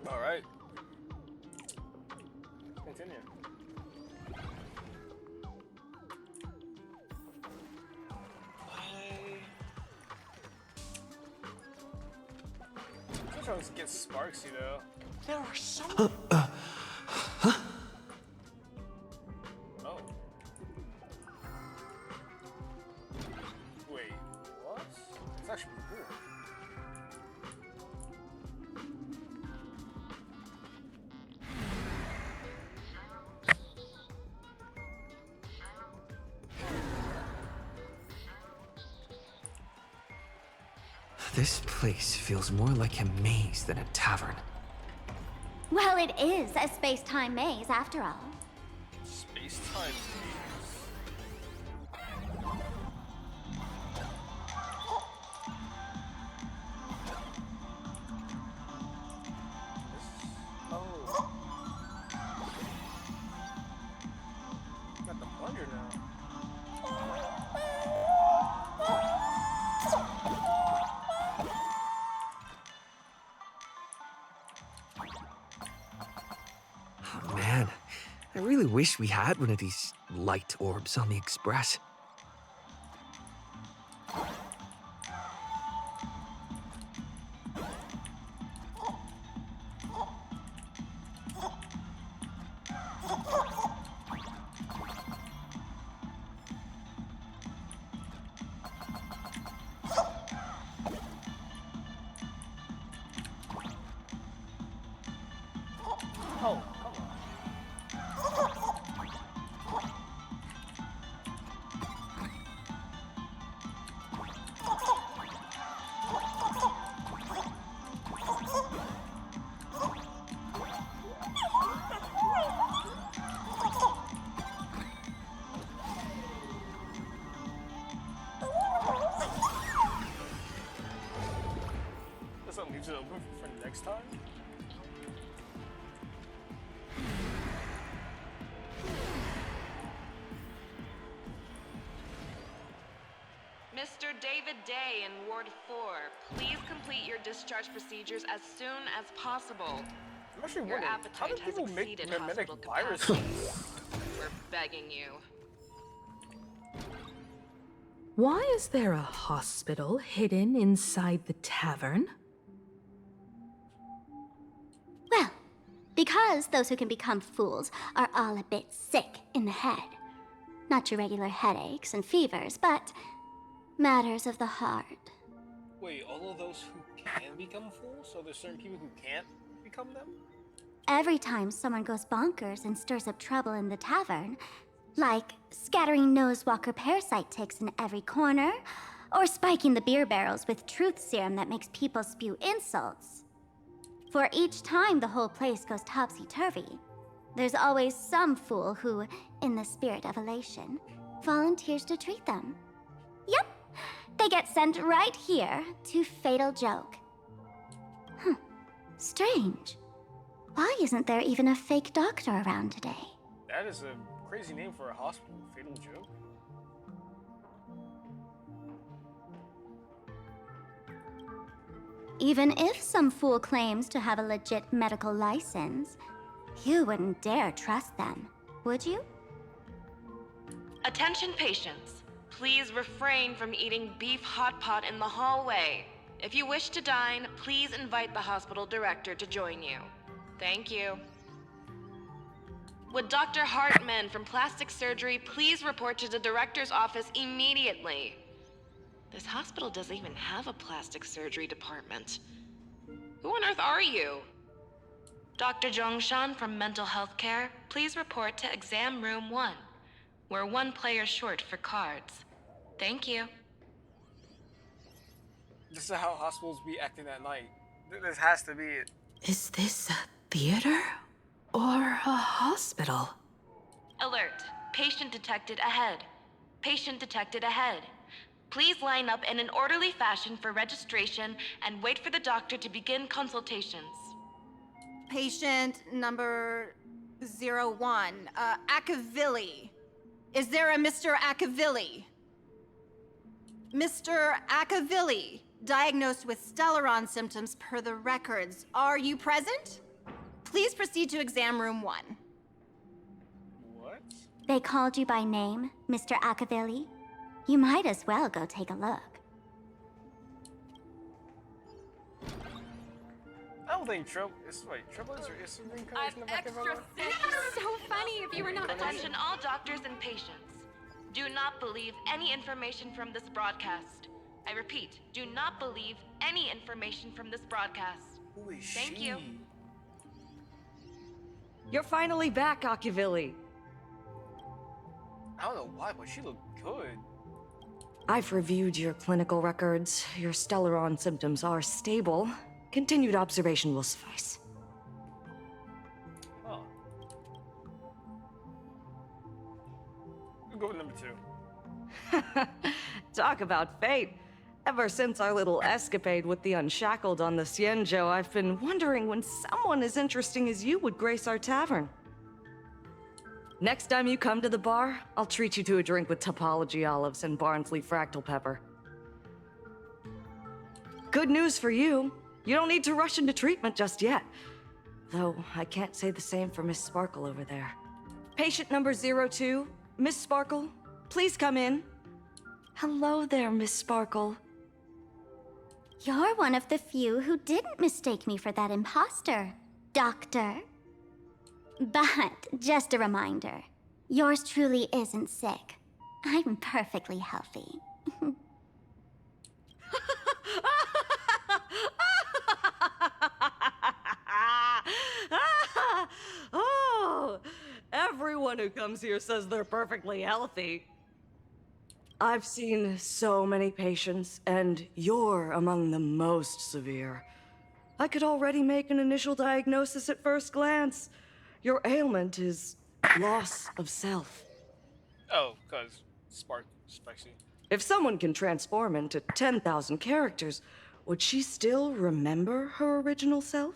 All right. Continue. Sometimes it gets sparksy though. There are so Oh. Wait, what? It's actually cool. This place feels more like a maze than a tavern. Well, it is a space-time maze after all. Space-time maze. Oh. Got the plunger now. Oh man, I really wish we had one of these light orbs on the Express. Oh, come on. That's something leaves it open for next time? Mr. David Day in Ward 4, please complete your discharge procedures as soon as possible. I'm actually Your wondering, how do appetite has people make exceeded mimetic hospital viruses? capacity. We're begging you. Why is there a hospital hidden inside the tavern? Well, because those who can become fools are all a bit sick in the head. Not your regular headaches and fevers, but matters of the heart. Wait, all of those who can become fools? So there's certain people who can't become them? Every time someone goes bonkers and stirs up trouble in the tavern, like scattering nosewalker parasite ticks in every corner, or spiking the beer barrels with truth serum that makes people spew insults. For each time the whole place goes topsy-turvy, there's always some fool who, in the spirit of elation, volunteers to treat them. Yep, they get sent right here to Fatal Joke. Strange. Why isn't there even a fake doctor around today? That is a crazy name for a hospital. Fatal Joke. Even if some fool claims to have a legit medical license, you wouldn't dare trust them, would you? Attention patients, please refrain from eating beef hot pot in the hallway. If you wish to dine, please invite the hospital director to join you. Thank you. Would Dr. Hartman from Plastic Surgery please report to the director's office immediately? This hospital doesn't even have a plastic surgery department. Who on earth are you? Dr. Zhongshan from Mental Health Care, please report to Exam Room 1. We're one player short for cards. Thank you. This is how hospitals be acting at night. This has to be it. Is this a theater or a hospital? Alert. Patient detected ahead. Patient detected ahead. Please line up in an orderly fashion for registration and wait for the doctor to begin consultations. Patient number 01, Akavilli. Is there a Mr. Akavilli? Mr. Akavilli, diagnosed with Stellaron symptoms per the records. Are you present? Please proceed to exam room 1. What? They called you by name, Mr. Akavili? You might as well go take a look. I don't think Trouble is the reincarnation of Machiavelli? So funny if you were not. Attention all doctors and patients. Do not believe any information from this broadcast. I repeat, do not believe any information from this broadcast. Who is Thank she? you. You're finally back, Akavili. I don't know why, but she looked good. I've reviewed your clinical records. Your Stellaron symptoms are stable. Continued observation will suffice. Huh. We'll go with number 2. Talk about fate. Ever since our little escapade with the Unshackled on the Xianzhou, I've been wondering when someone as interesting as you would grace our tavern. Next time you come to the bar, I'll treat you to a drink with topology olives and Barnsley fractal pepper. Good news for you. You don't need to rush into treatment just yet. Though, I can't say the same for Miss Sparkle over there. Patient number 02, Miss Sparkle, please come in. Hello there, Miss Sparkle. You're one of the few who didn't mistake me for that imposter, Doctor. But, just a reminder, yours truly isn't sick. I'm perfectly healthy. Oh, everyone who comes here says they're perfectly healthy. I've seen so many patients, and you're among the most severe. I could already make an initial diagnosis at first glance. Your ailment is loss of self. Oh, because spicy. If someone can transform into 10,000 characters, would she still remember her original self?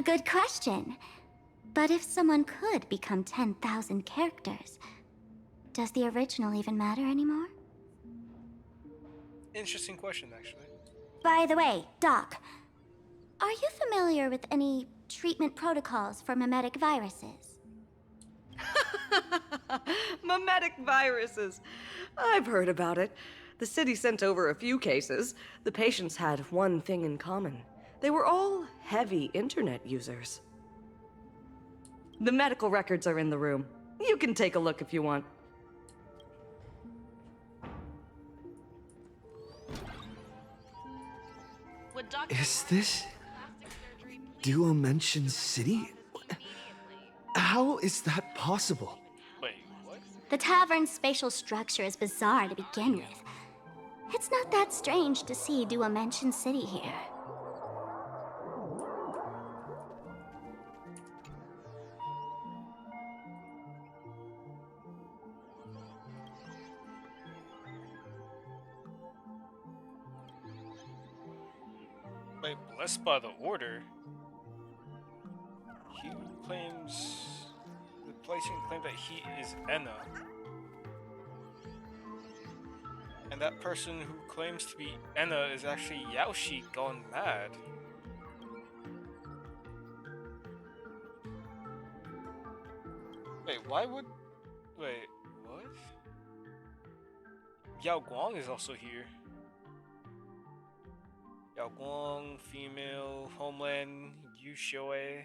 Good question. But if someone could become 10,000 characters, does the original even matter anymore? Interesting question, actually. By the way, Doc, are you familiar with any treatment protocols for mimetic viruses? Mimetic viruses. I've heard about it. The city sent over a few cases. The patients had one thing in common. They were all heavy internet users. The medical records are in the room. You can take a look if you want. Would Dr. Is this Plastic Surgery please Dimension City? How is that possible? Wait, what? The tavern's spatial structure is bizarre to begin with. It's not that strange to see Dimension City here. Wait, blessed by the order? He claims... The patient claimed that he is Enna. And that person who claims to be Enna is actually Yaoshi gone mad. Wait, why would... Wait, what? Yao Guang is also here. Yao Guang, female, homeland, Yushoe,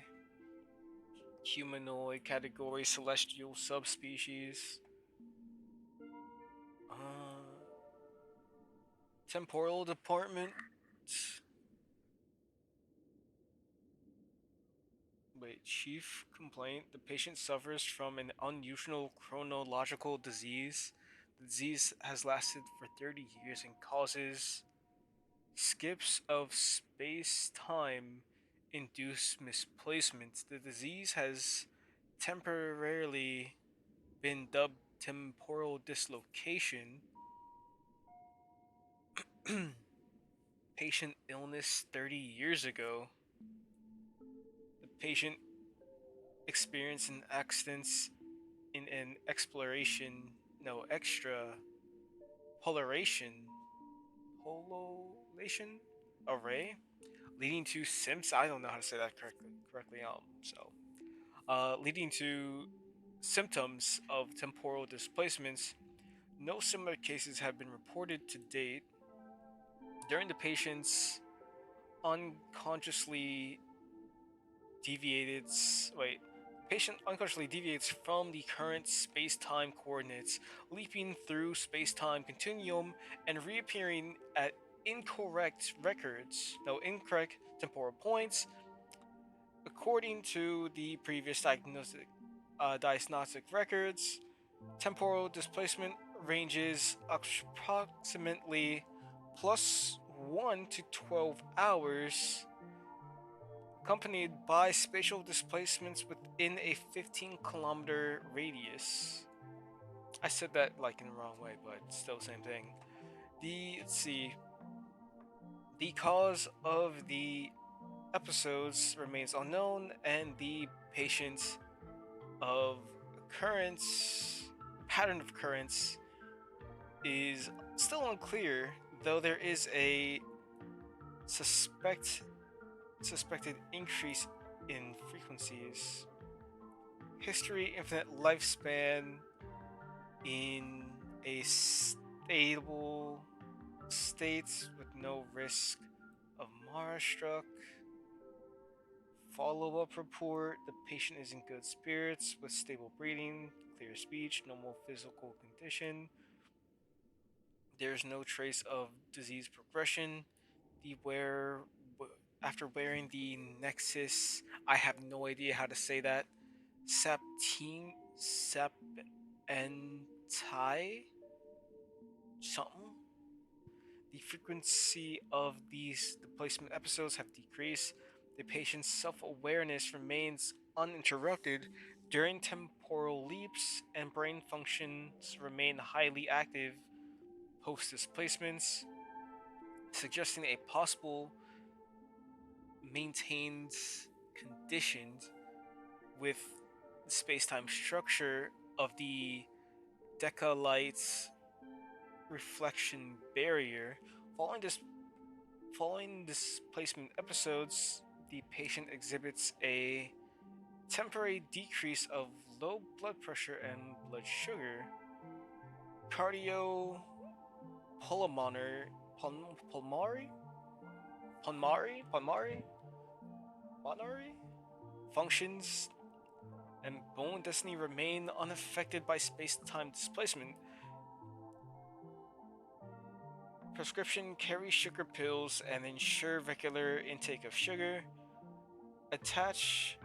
humanoid category, celestial subspecies. Temporal department. Wait, chief complaint. The patient suffers from an unusual chronological disease. The disease has lasted for 30 years and causes skips of space-time induced misplacements. The disease has temporarily been dubbed temporal dislocation. Patient illness 30 years ago. The patient experienced an accident in an polation array leading to I don't know how to say that correctly. Leading to symptoms of temporal displacements. No similar cases have been reported to date. During the patient's unconsciously deviated. Wait. Patient unconsciously deviates from the current space-time coordinates, leaping through space-time continuum and reappearing at incorrect temporal points. According to the previous diagnostic records, temporal displacement ranges approximately +1 to 12 hours, accompanied by spatial displacements within a 15-kilometer radius. I said that like in the wrong way, but still same thing. Let's see. The cause of the episodes remains unknown, and the patient's of pattern of occurrence is still unclear, though there is a suspected increase in frequencies. History, infinite lifespan in a stable state with no risk of Mara-struck. Follow-up report: the patient is in good spirits with stable breathing, clear speech, normal physical condition. There's no trace of disease progression. After wearing the Nexus, I have no idea how to say that. Sapenti something. The frequency of these displacement episodes have decreased. The patient's self-awareness remains uninterrupted during temporal leaps, and brain functions remain highly active post-displacements, suggesting a possible maintained condition with the space-time structure of the Decalight reflection barrier. Following displacement episodes, the patient exhibits a temporary decrease of low blood pressure and blood sugar. Pulmonary functions and bone density remain unaffected by space-time displacement. Prescription carry sugar pills and ensure regular intake of sugar. Attached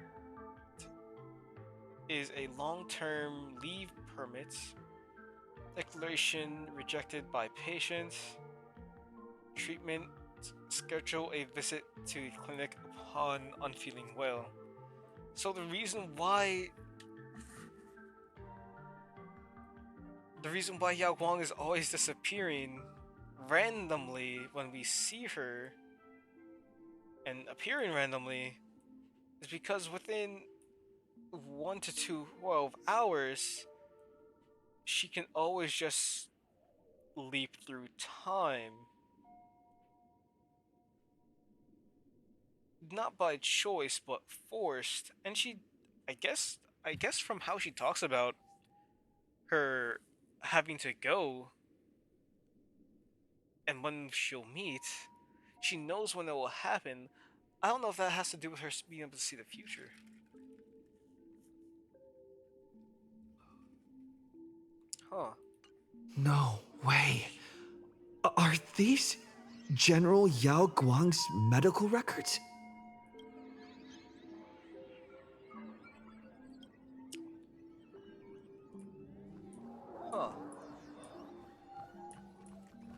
is a long-term leave permit. Declaration rejected by patient. Treatment: schedule a visit to the clinic upon unfeeling well. So the reason why Yao Guang is always disappearing randomly when we see her and appearing randomly is because within 1 to 12 hours she can always just leap through time. Not by choice, but forced. And I guess from how she talks about her having to go and when she'll meet, she knows when it will happen. I don't know if that has to do with her being able to see the future. Huh. No way. Are these General Yao Guang's medical records? Huh.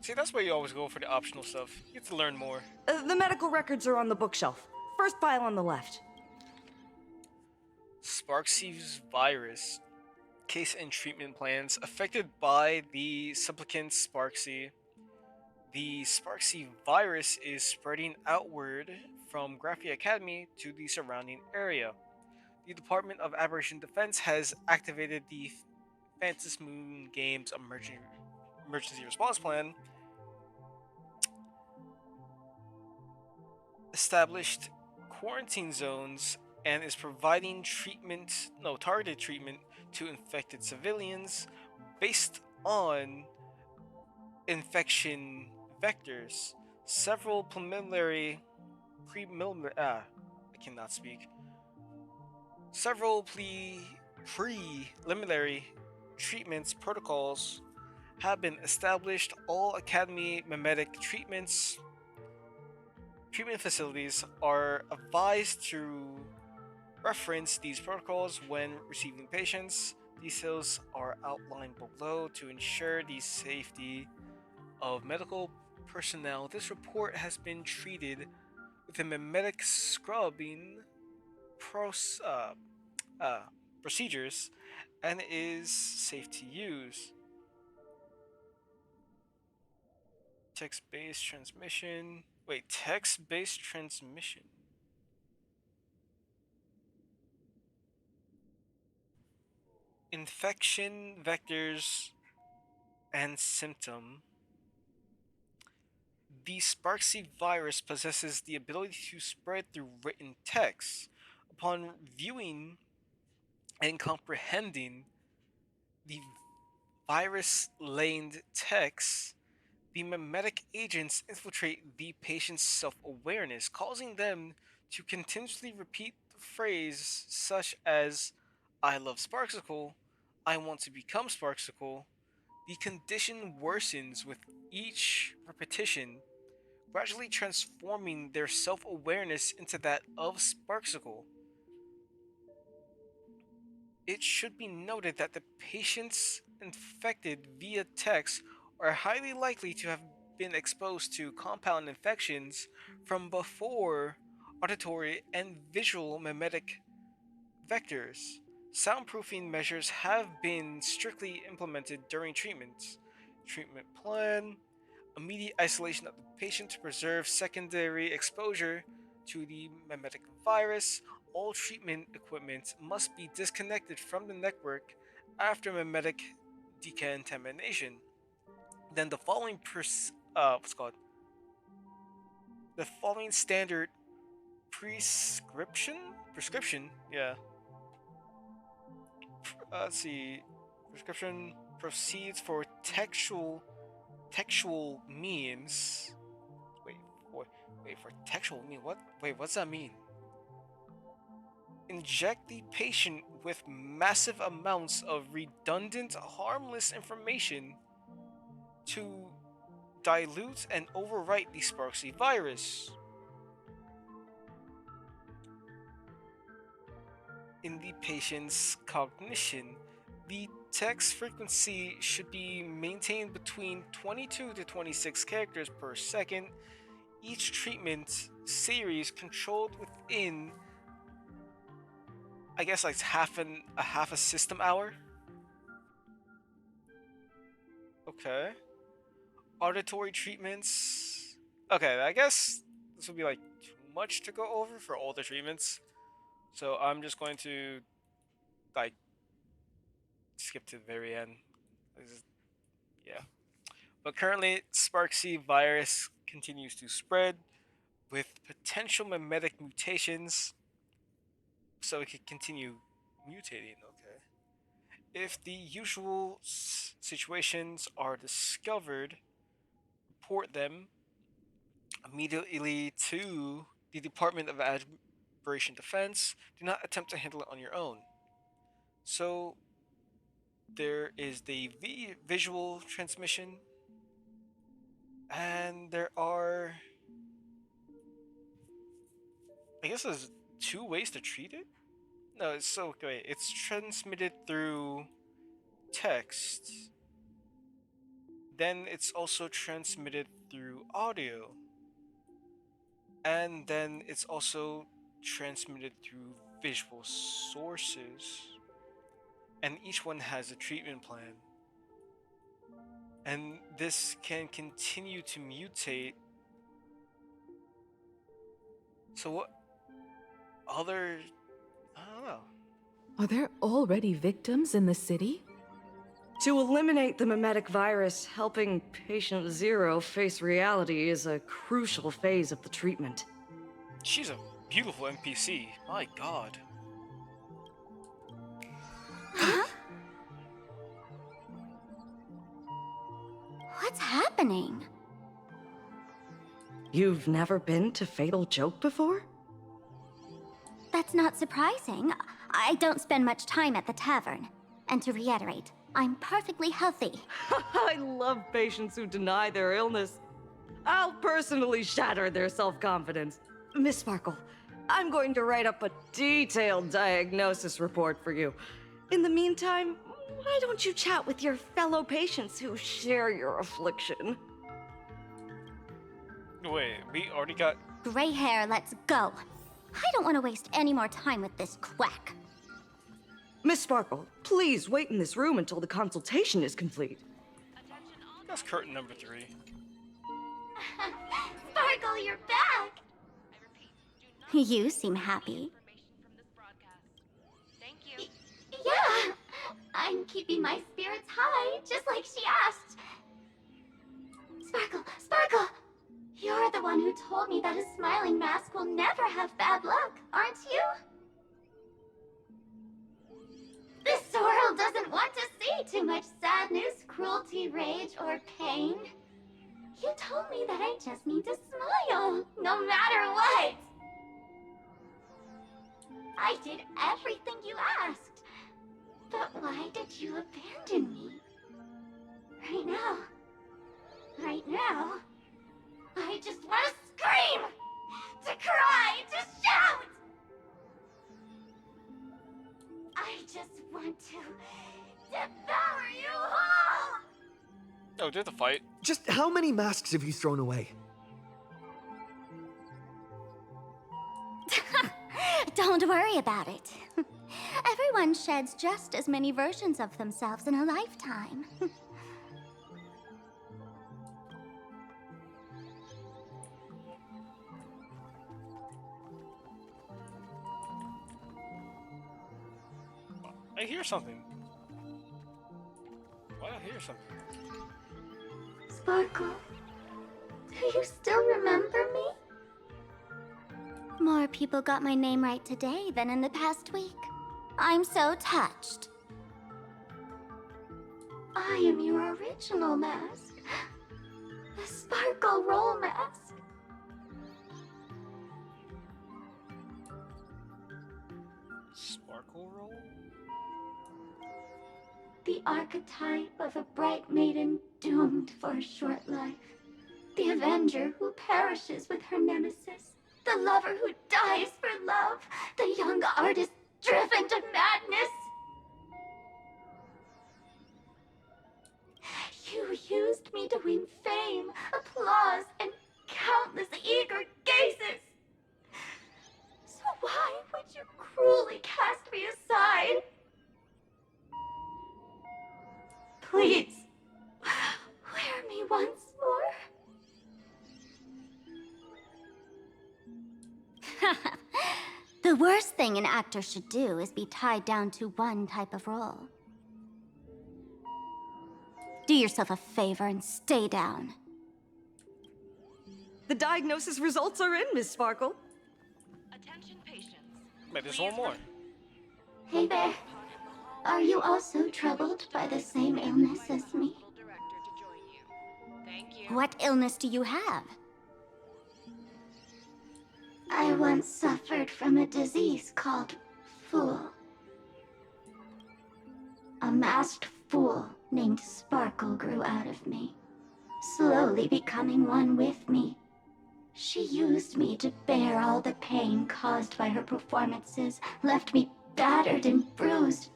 See, that's why you always go for the optional stuff. You get to learn more. The medical records are on the bookshelf. First pile on the left. Sparksies virus. Case and treatment plans affected by the supplicant Sparksy. The Sparksy virus is spreading outward from Graphia Academy to the surrounding area. The Department of Aberration Defense has activated the Phantom Moon Games emergency response plan. established quarantine zones and is providing targeted treatment to infected civilians based on infection vectors. Several I cannot speak. Several preliminary treatments protocols have been established. All Academy mimetic treatment facilities are advised to reference these protocols when receiving patients. Details are outlined below to ensure the safety of medical personnel. This report has been treated with a mimetic scrubbing pros- uh, uh, procedures and is safe to use. Text-based transmission. Wait, text-based transmission. Infection vectors and symptom. The Sparksy virus possesses the ability to spread through written text. Upon viewing and comprehending the virus-laden text, the mimetic agents infiltrate the patient's self-awareness, causing them to continuously repeat the phrase such as, I love Sparksicle, I want to become Sparksicle. The condition worsens with each repetition, gradually transforming their self-awareness into that of Sparksicle. It should be noted that the patients infected via text are highly likely to have been exposed to compound infections from before auditory and visual mimetic vectors. Soundproofing measures have been strictly implemented during treatments. Treatment plan: immediate isolation of the patient to preserve secondary exposure to the mimetic virus. All treatment equipment must be disconnected from the network after mimetic decontamination. Then the following standard prescription, yeah. Let's see, prescription proceeds for textual means. Wait, wait, wait for textual mean what? Wait, what's that mean? Inject the patient with massive amounts of redundant, harmless information to dilute and overwrite the Sparksy virus. In the patient's cognition, the text frequency should be maintained between 22 to 26 characters per second. Each treatment series controlled within, I guess, like half a system hour. Okay. Auditory treatments. Okay, I guess this would be like too much to go over for all the treatments. So I'm just going to like skip to the very end. Yeah. But currently, Sparksy virus continues to spread with potential mimetic mutations, so it could continue mutating. Okay. If the usual situations are discovered, report them immediately to the Department of Aberration Defense. Do not attempt to handle it on your own. So there is the visual transmission, and there are, I guess there's two ways to treat it. No, it's so okay. It's transmitted through text. Then it's also transmitted through audio. And then it's also transmitted through visual sources. And each one has a treatment plan. And this can continue to mutate. So what other, I don't know. Are there already victims in the city? To eliminate the mimetic virus, helping patient zero face reality is a crucial phase of the treatment. She's a beautiful NPC. My god. Huh? What's happening? You've never been to Fatal Joke before? That's not surprising. I don't spend much time at the tavern. And to reiterate, I'm perfectly healthy. I love patients who deny their illness. I'll personally shatter their self-confidence. Miss Sparkle, I'm going to write up a detailed diagnosis report for you. In the meantime, why don't you chat with your fellow patients who share your affliction? Wait, we already got... Gray hair, let's go. I don't want to waste any more time with this quack. Miss Sparkle, please wait in this room until the consultation is complete. That's curtain number 3. Sparkle, you're back! You seem happy. Thank you. Yeah, I'm keeping my spirits high, just like she asked. Sparkle, Sparkle! You're the one who told me that a smiling mask will never have bad luck, aren't you? This world doesn't want to see too much sadness, cruelty, rage, or pain. You told me that I just need to smile, no matter what. I did everything you asked. But why did you abandon me? Right now, I just want to scream! To cry! To shout! I just want to devour you all! Oh, there's a fight. Just how many masks have you thrown away? Don't worry about it. Everyone sheds just as many versions of themselves in a lifetime. I hear something. Why I hear something? Sparkle, do you still remember me? More people got my name right today than in the past week. I'm so touched. I am your original mask. The Sparkle Roll mask. Sparkle roll? The archetype of a bright maiden doomed for a short life. The avenger who perishes with her nemesis. The lover who dies for love. The young artist driven to madness. You used me to win fame, applause, and countless eager gazes. So why would you cruelly cast me aside? Please, wear me once more. The worst thing an actor should do is be tied down to one type of role. Do yourself a favor and stay down. The diagnosis results are in, Miss Sparkle. Attention patients. Wait, there's one more. Hey there. Are you also troubled by the same illness as me? Director to join you. Thank you. What illness do you have? I once suffered from a disease called Fool. A masked fool named Sparkle grew out of me, slowly becoming one with me. She used me to bear all the pain caused by her performances, left me battered and bruised,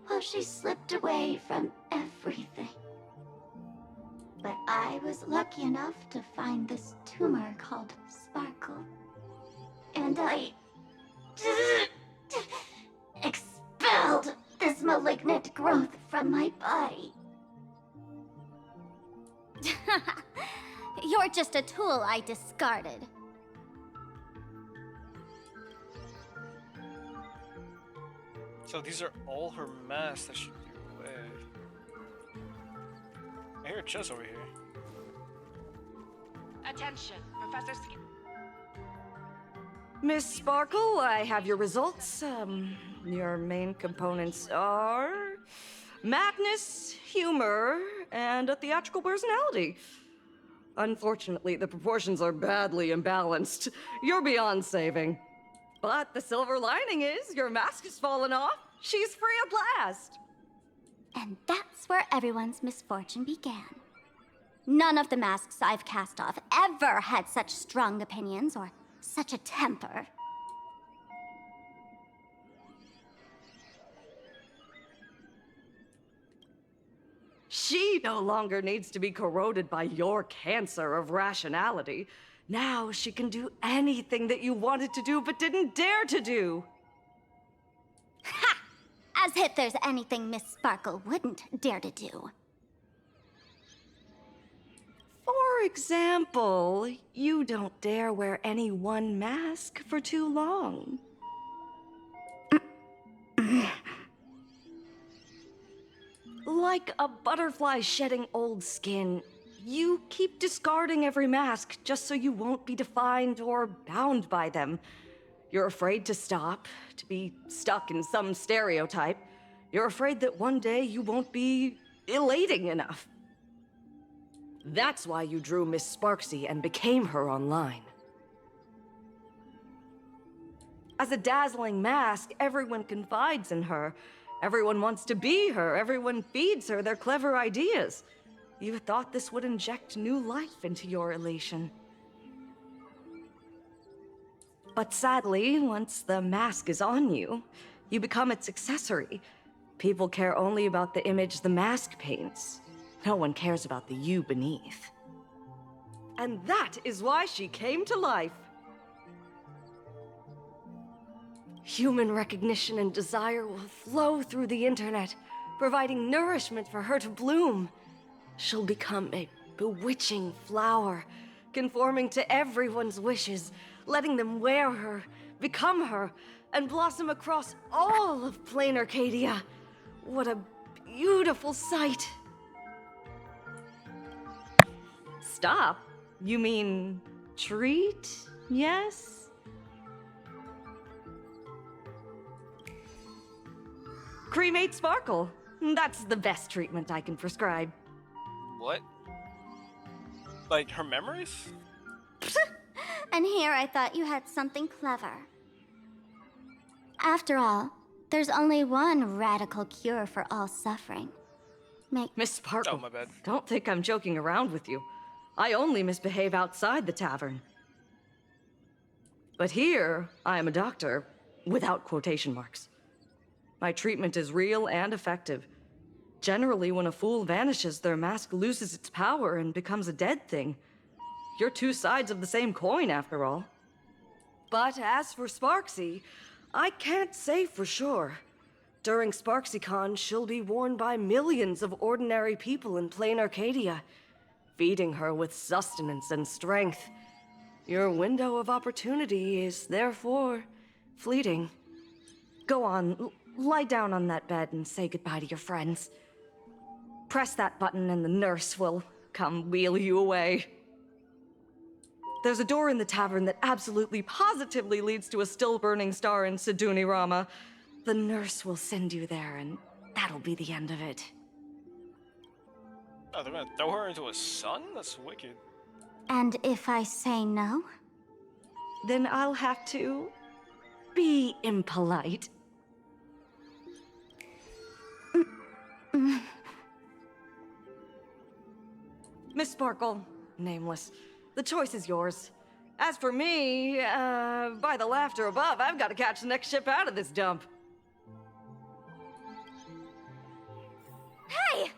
while she slipped away from everything. But I was lucky enough to find this tumor called Sparkle. And I expelled this malignant growth from my body. You're just a tool I discarded. So these are all her masks that she threw away. I hear a chest over here. Attention, Professor. Miss Sparkle, I have your results. Your main components are madness, humor, and a theatrical personality. Unfortunately, the proportions are badly imbalanced. You're beyond saving. But the silver lining is your mask has fallen off. She's free at last. And that's where everyone's misfortune began. None of the masks I've cast off ever had such strong opinions or such a temper. She no longer needs to be corroded by your cancer of rationality. Now she can do anything that you wanted to do but didn't dare to do. Ha! As if there's anything Miss Sparkle wouldn't dare to do. For example, you don't dare wear any one mask for too long. Like a butterfly shedding old skin, you keep discarding every mask just so you won't be defined or bound by them. You're afraid to stop, to be stuck in some stereotype. You're afraid that one day you won't be elating enough. That's why you drew Miss Sparksy and became her online. As a dazzling mask, everyone confides in her. Everyone wants to be her. Everyone feeds her their clever ideas. You thought this would inject new life into your elation. But sadly, once the mask is on you, you become its accessory. People care only about the image the mask paints. No one cares about the you beneath. And that is why she came to life. Human recognition and desire will flow through the internet, providing nourishment for her to bloom. She'll become a bewitching flower, conforming to everyone's wishes, letting them wear her, become her, and blossom across all of plain Arcadia. What a beautiful sight. Stop? You mean treat? Yes? Cremate Sparkle. That's the best treatment I can prescribe. What? Like her memories? And here I thought you had something clever. After all, there's only one radical cure for all suffering. Miss Sparkle, Oh, my bad. don't think I'm joking around with you. I only misbehave outside the tavern. But here, I am a doctor, without quotation marks. My treatment is real and effective. Generally, when a fool vanishes, their mask loses its power and becomes a dead thing. You're two sides of the same coin, after all. But as for Sparksy, I can't say for sure. During SparksyCon, she'll be worn by millions of ordinary people in plain Arcadia, feeding her with sustenance and strength. Your window of opportunity is therefore fleeting. Go on, lie down on that bed and say goodbye to your friends. Press that button and the nurse will come wheel you away. There's a door in the tavern that absolutely positively leads to a still-burning star in Siduni Rama. The nurse will send you there, and that'll be the end of it. Oh, they're gonna throw her into a sun? That's wicked. And if I say no? Then I'll have to be impolite. Miss Sparkle, nameless, the choice is yours. As for me, by the laughter above, I've got to catch the next ship out of this dump. Hey!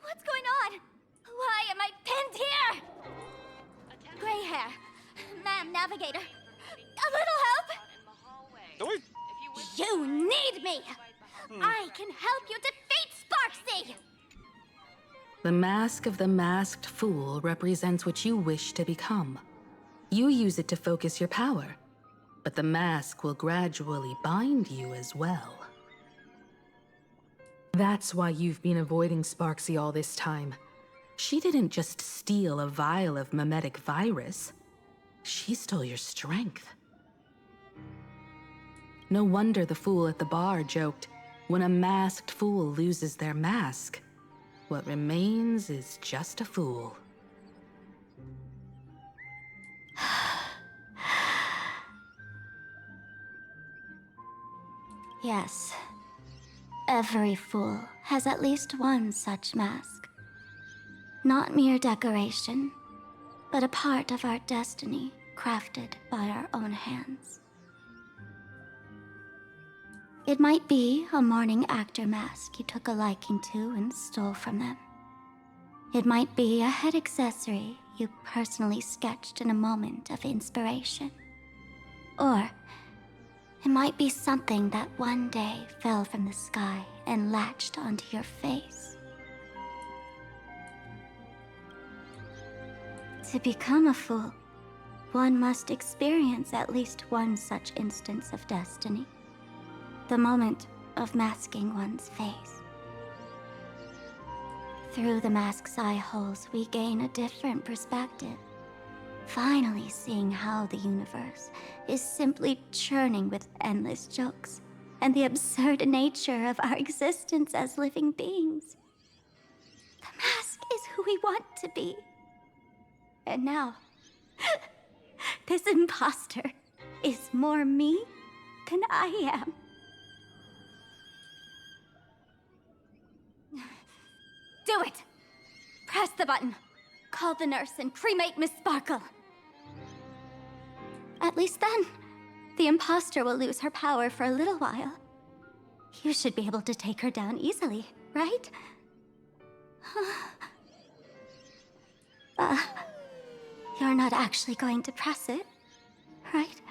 What's going on? Why am I pinned here? Gray hair. Ma'am, navigator. A little help? Don't we? You need me! I can help you defeat Sparksy! The mask of the masked fool represents what you wish to become. You use it to focus your power, but the mask will gradually bind you as well. That's why you've been avoiding Sparksy all this time. She didn't just steal a vial of mimetic virus. She stole your strength. No wonder the fool at the bar joked, when a masked fool loses their mask, what remains is just a fool. Yes. Every fool has at least one such mask. Not mere decoration, but a part of our destiny crafted by our own hands. It might be a morning actor mask you took a liking to and stole from them. It might be a head accessory you personally sketched in a moment of inspiration. Or it might be something that one day fell from the sky and latched onto your face. To become a fool, one must experience at least one such instance of destiny. The moment of masking one's face. Through the mask's eye holes, we gain a different perspective. Finally seeing how the universe is simply churning with endless jokes and the absurd nature of our existence as living beings. The mask is who we want to be. And now, this imposter is more me than I am. Do it! Press the button. Call the nurse and cremate Miss Sparkle. At least then, the imposter will lose her power for a little while. You should be able to take her down easily, right? You're not actually going to press it, right?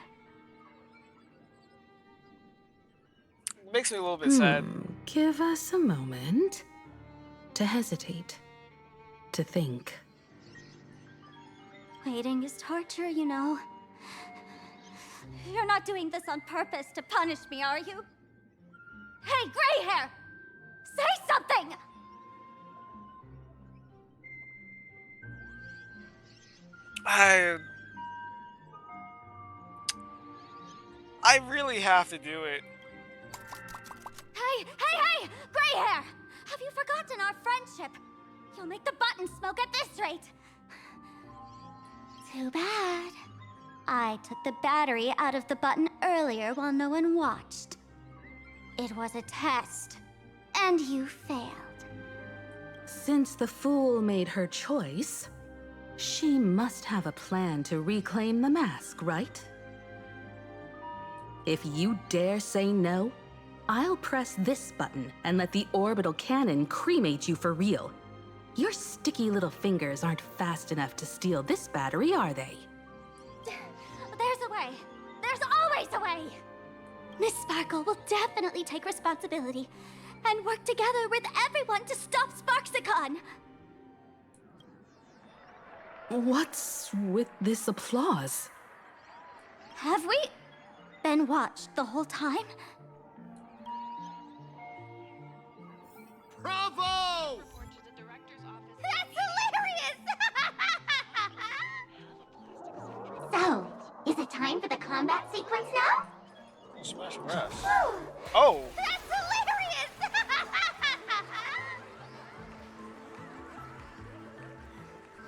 Makes me a little bit sad. Give us a moment to hesitate, to think. Waiting is torture, you know. You're not doing this on purpose to punish me, are you? Hey, gray hair! Say something! I really have to do it. Hey! Gray hair! Have you forgotten our friendship? You'll make the button smoke at this rate. Too bad. I took the battery out of the button earlier while no one watched. It was a test, and you failed. Since the fool made her choice, she must have a plan to reclaim the mask, right? If you dare say no, I'll press this button and let the orbital cannon cremate you for real. Your sticky little fingers aren't fast enough to steal this battery, are they? There's a way. There's always a way. Miss Sparkle will definitely take responsibility and work together with everyone to stop Sparksicon. What's with this applause? Have we been watched the whole time? Bravo! That's hilarious! So, is it time for the combat sequence now? Smash grass. Oh! That's hilarious!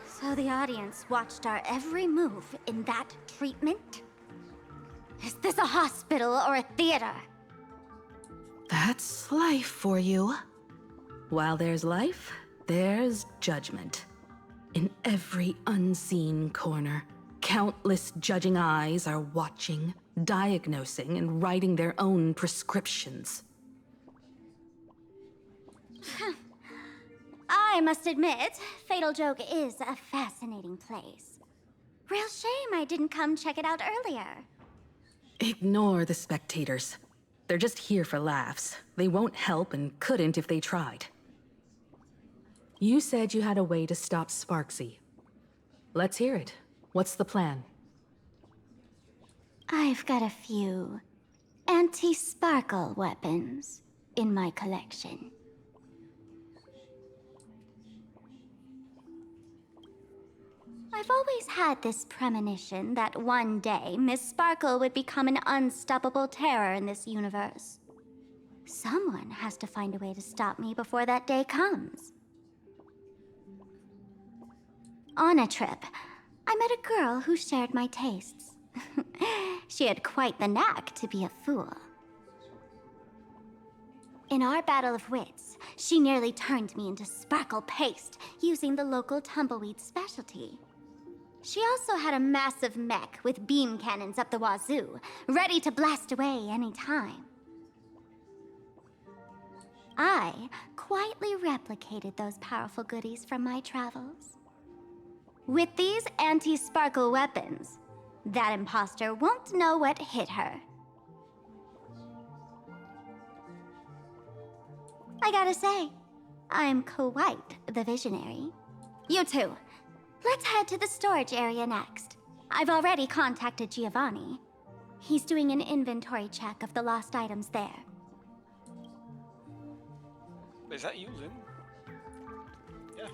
So the audience watched our every move in that treatment? Is this a hospital or a theater? That's life for you. While there's life, there's judgment. In every unseen corner, countless judging eyes are watching, diagnosing, and writing their own prescriptions. I must admit, Fatal Joke is a fascinating place. Real shame I didn't come check it out earlier. Ignore the spectators. They're just here for laughs. They won't help and couldn't if they tried. You said you had a way to stop Sparksy. Let's hear it. What's the plan? I've got a few anti-sparkle weapons in my collection. I've always had this premonition that one day Miss Sparkle would become an unstoppable terror in this universe. Someone has to find a way to stop me before that day comes. On a trip, I met a girl who shared my tastes. She had quite the knack to be a fool. In our battle of wits, she nearly turned me into sparkle paste using the local tumbleweed specialty. She also had a massive mech with beam cannons up the wazoo, ready to blast away any time. I quietly replicated those powerful goodies from my travels. With these anti-sparkle weapons, that imposter won't know what hit her. I gotta say, I'm quite the visionary. You two, let's head to the storage area next. I've already contacted Giovanni. He's doing an inventory check of the lost items there. Is that you, Lynn? Yeah.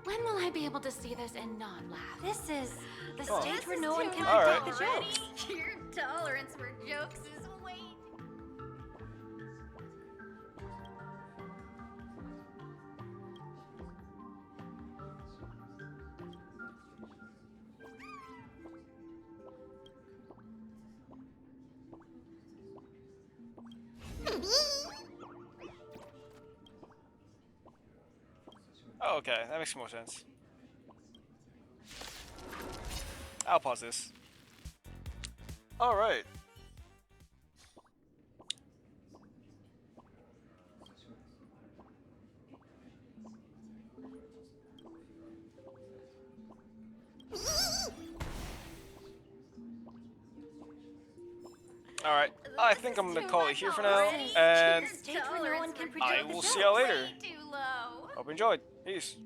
When will I be able to see this and not laugh? This is the Oh. stage where no one can All right. predict the jokes. Your tolerance for jokes is way. Oh, okay. That makes more sense. I'll pause this. All right. All right. I think I'm gonna call it here for now, and Stage where no one can predict I the will jokes. see y'all later. Too low. Hope you enjoyed. Peace.